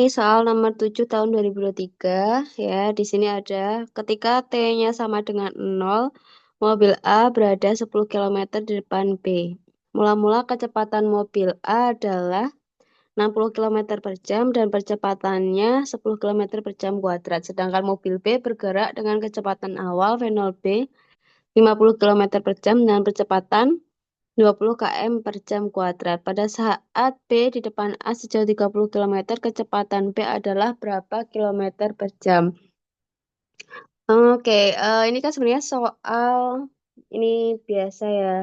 Ini soal nomor 7 tahun 2023 ya. Di sini ada ketika T-nya sama dengan 0, mobil A berada 10 km di depan B. Mula-mula kecepatan mobil A adalah 60 km per jam dan percepatannya 10 km per jam kuadrat. Sedangkan mobil B bergerak dengan kecepatan awal V0 B 50 km per jam dan percepatan 20 km per jam kuadrat. Pada saat B di depan A sejauh 30 km, kecepatan B adalah berapa kilometer per jam? Oke, ini kan sebenarnya soal ini biasa ya,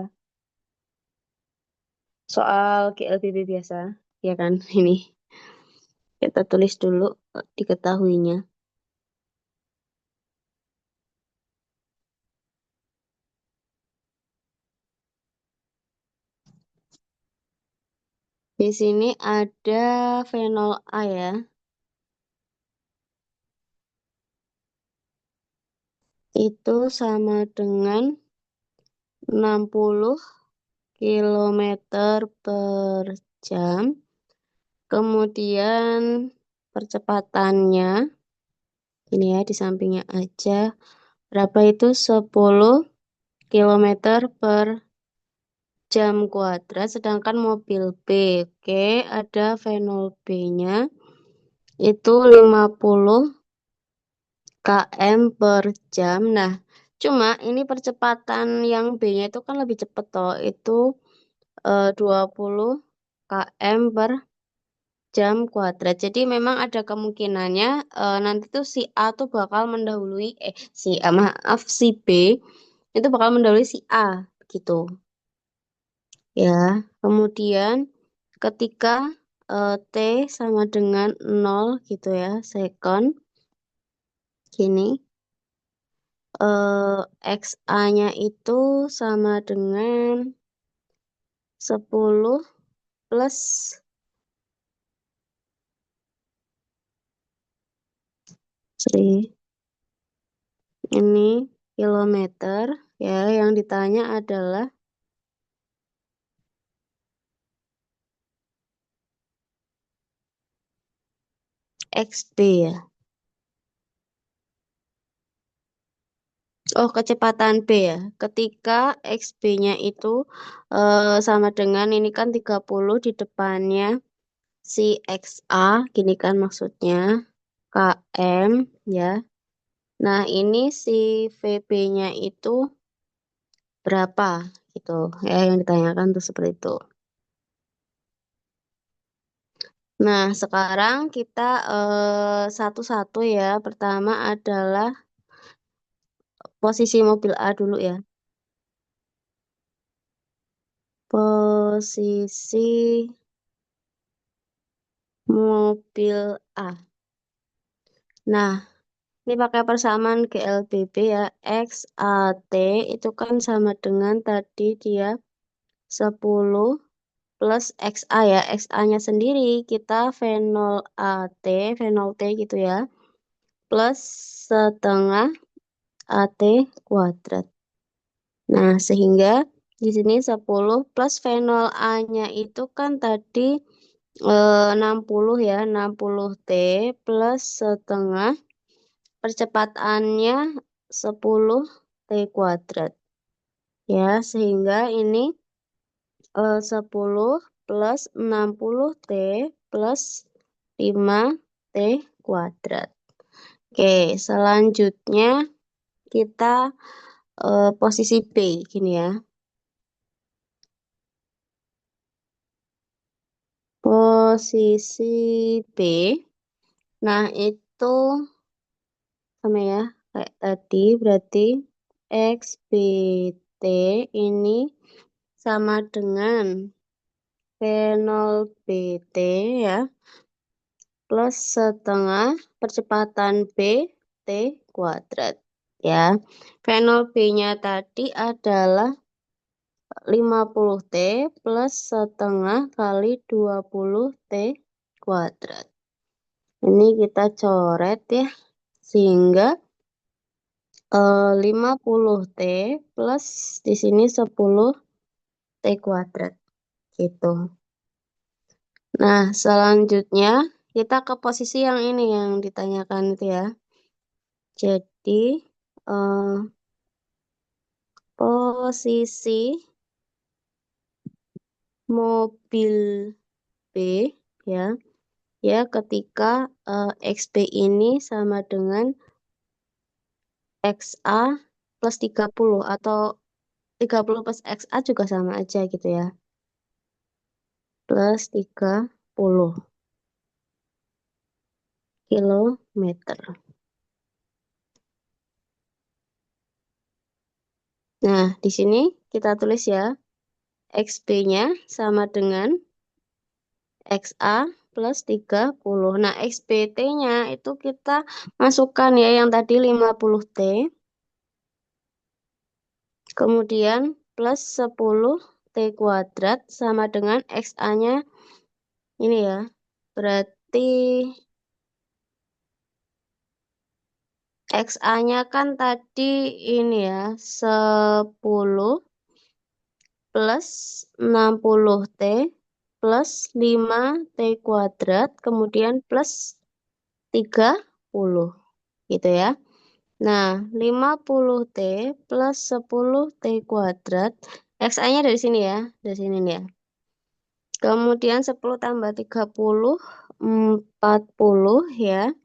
soal GLBB biasa, ya kan? Ini kita tulis dulu diketahuinya. Di sini ada V0A ya, itu sama dengan 60 kilometer per jam. Kemudian percepatannya, ini ya di sampingnya aja, berapa itu 10 kilometer per jam kuadrat, sedangkan mobil B, oke, ada V0B-nya, itu 50 km per jam. Nah, cuma ini percepatan yang B-nya itu kan lebih cepat toh, itu 20 km per jam kuadrat. Jadi memang ada kemungkinannya nanti tuh si A tuh bakal mendahului si A, maaf, si B itu bakal mendahului si A gitu. Ya, kemudian ketika T sama dengan 0 gitu ya, second gini, XA-nya itu sama dengan 10 plus ini kilometer ya, yang ditanya adalah XB ya. Oh, kecepatan B ya. Ketika XB-nya itu sama dengan ini kan 30 di depannya si XA, gini kan maksudnya, KM ya. Nah, ini si VB-nya itu berapa gitu ya, yang ditanyakan tuh seperti itu. Nah, sekarang kita satu-satu ya. Pertama adalah posisi mobil A dulu ya. Posisi mobil A. Nah, ini pakai persamaan GLBB ya. XAT itu kan sama dengan tadi dia 10 plus XA ya. XA-nya sendiri kita V0AT, V0T gitu ya. Plus setengah AT kuadrat. Nah, sehingga di sini 10 plus V0A-nya itu kan tadi 60 ya, 60T plus setengah, percepatannya 10 T kuadrat. Ya, sehingga ini 10 plus 60 T plus 5 T kuadrat. Oke, selanjutnya kita posisi B gini ya. Posisi B. Nah, itu sama ya kayak tadi, berarti XBT ini sama dengan V0BT ya, plus setengah percepatan B T kuadrat ya. V0B-nya tadi adalah 50T plus setengah kali 20T kuadrat. Ini kita coret ya, sehingga 50T plus di sini 10T kuadrat gitu. Nah, selanjutnya kita ke posisi yang ini yang ditanyakan itu ya. Jadi, posisi mobil B ya, ya ketika XB ini sama dengan XA plus 30 atau 30 plus XA juga sama aja gitu ya. Plus 30 kilometer. Nah, di sini kita tulis ya, XB-nya sama dengan XA plus 30. Nah, XBT-nya itu kita masukkan ya yang tadi 50T. Kemudian plus 10T kuadrat sama dengan XA-nya ini ya. Berarti XA-nya kan tadi ini ya, 10 plus 60T plus 5T kuadrat, kemudian plus 30 gitu ya. Nah, 50T plus 10T kuadrat, XA-nya dari sini ya, dari sini nih ya. Kemudian 10 tambah 30, 40 ya,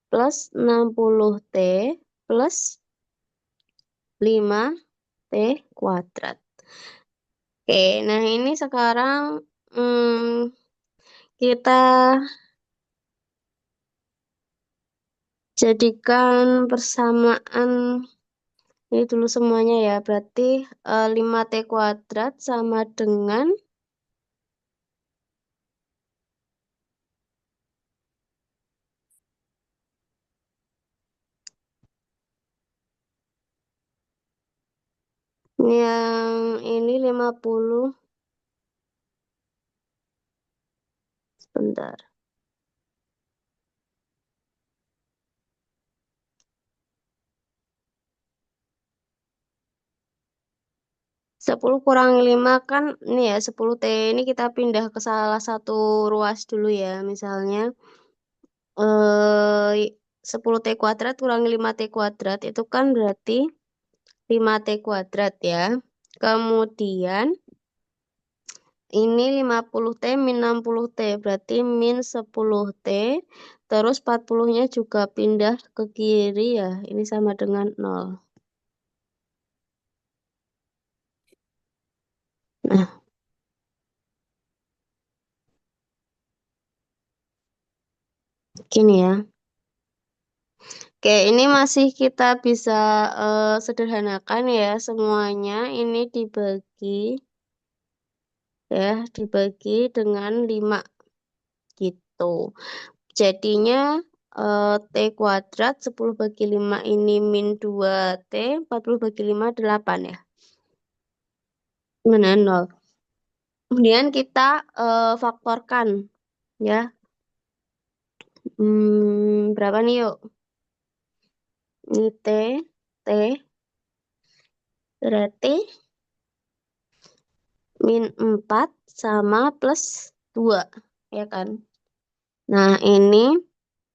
plus 60T plus 5T kuadrat. Oke, nah ini sekarang kita jadikan persamaan ini dulu semuanya ya. Berarti 5T kuadrat sama dengan yang ini 50. Sebentar. 10 kurang 5 kan ini ya 10T ini kita pindah ke salah satu ruas dulu ya. Misalnya 10T kuadrat kurangi 5T kuadrat itu kan berarti 5T kuadrat ya. Kemudian ini 50T min 60T berarti min 10T. Terus 40-nya juga pindah ke kiri ya. Ini sama dengan 0. Nah, gini ya. Oke, ini masih kita bisa sederhanakan ya semuanya. Ini dibagi dengan 5 gitu. Jadinya T kuadrat 10 bagi 5 ini min 2T, 40 bagi 5 8 ya. Mana 0. Kemudian kita faktorkan ya. Berapa nih yuk? Ini T berarti min 4 sama plus 2 ya kan. Nah ini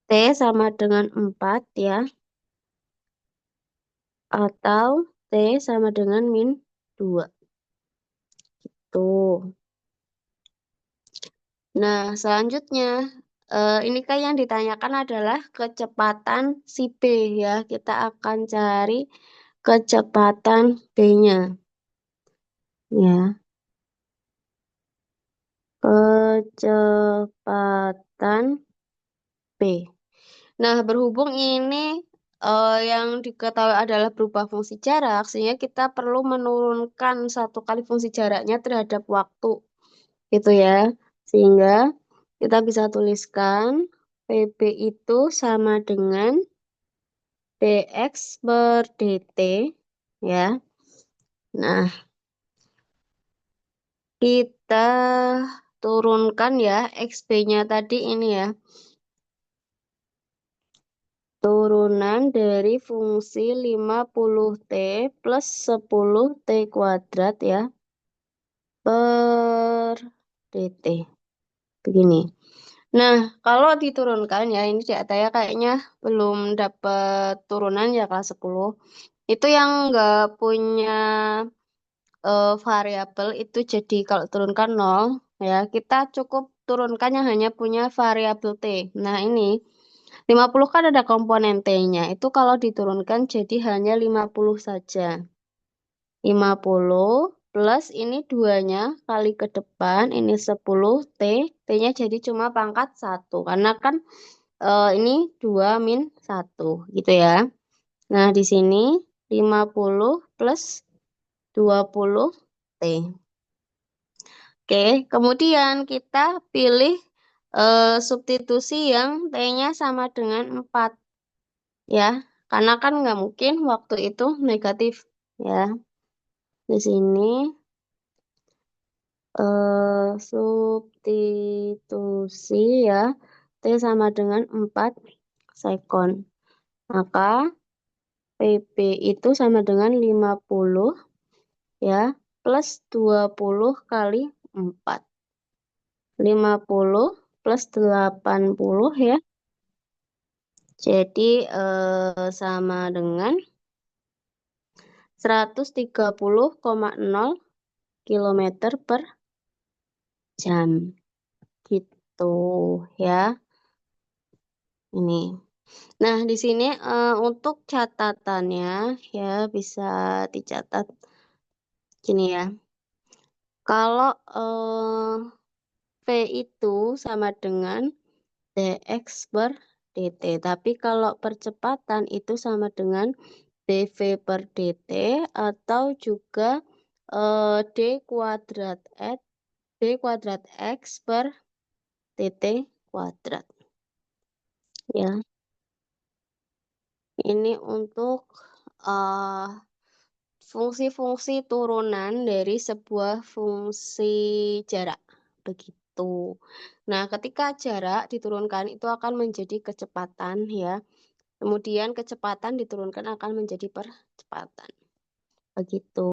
T sama dengan 4 ya. Atau T sama dengan min 2. Tuh. Nah selanjutnya ini kan yang ditanyakan adalah kecepatan si B ya. Kita akan cari kecepatan B-nya. Ya. Kecepatan B. Nah, berhubung ini yang diketahui adalah berubah fungsi jarak, sehingga kita perlu menurunkan satu kali fungsi jaraknya terhadap waktu, gitu ya. Sehingga kita bisa tuliskan PB itu sama dengan dx per dt, ya. Nah, kita turunkan ya XB-nya tadi ini ya. Turunan dari fungsi 50T plus 10T kuadrat ya per dt. Begini. Nah, kalau diturunkan ya, ini di Ataya kayaknya belum dapat turunan ya kelas 10. Itu yang nggak punya variabel itu jadi kalau turunkan 0, ya kita cukup turunkan yang hanya punya variabel T. Nah, ini 50 kan ada komponen T-nya. Itu kalau diturunkan jadi hanya 50 saja. 50 plus ini duanya kali ke depan, ini 10 T. T-nya jadi cuma pangkat 1. Karena kan ini 2 min 1 gitu ya. Nah, di sini 50 plus 20 T. Oke, kemudian kita pilih substitusi yang T-nya sama dengan 4 ya. Karena kan nggak mungkin waktu itu negatif ya. Di sini substitusi ya, T sama dengan 4 sekon. Maka PB itu sama dengan 50 ya, plus 20 kali 4. 50 plus 80 ya. Jadi sama dengan 130,0 km per jam. Gitu ya. Ini. Nah, di sini untuk catatannya ya bisa dicatat gini ya. Kalau V itu sama dengan dx per dt. Tapi kalau percepatan itu sama dengan dv per dt atau juga d kuadrat x per dt kuadrat. Ya, ini untuk fungsi-fungsi turunan dari sebuah fungsi jarak. Begitu. Nah, ketika jarak diturunkan itu akan menjadi kecepatan ya. Kemudian kecepatan diturunkan akan menjadi percepatan. Begitu.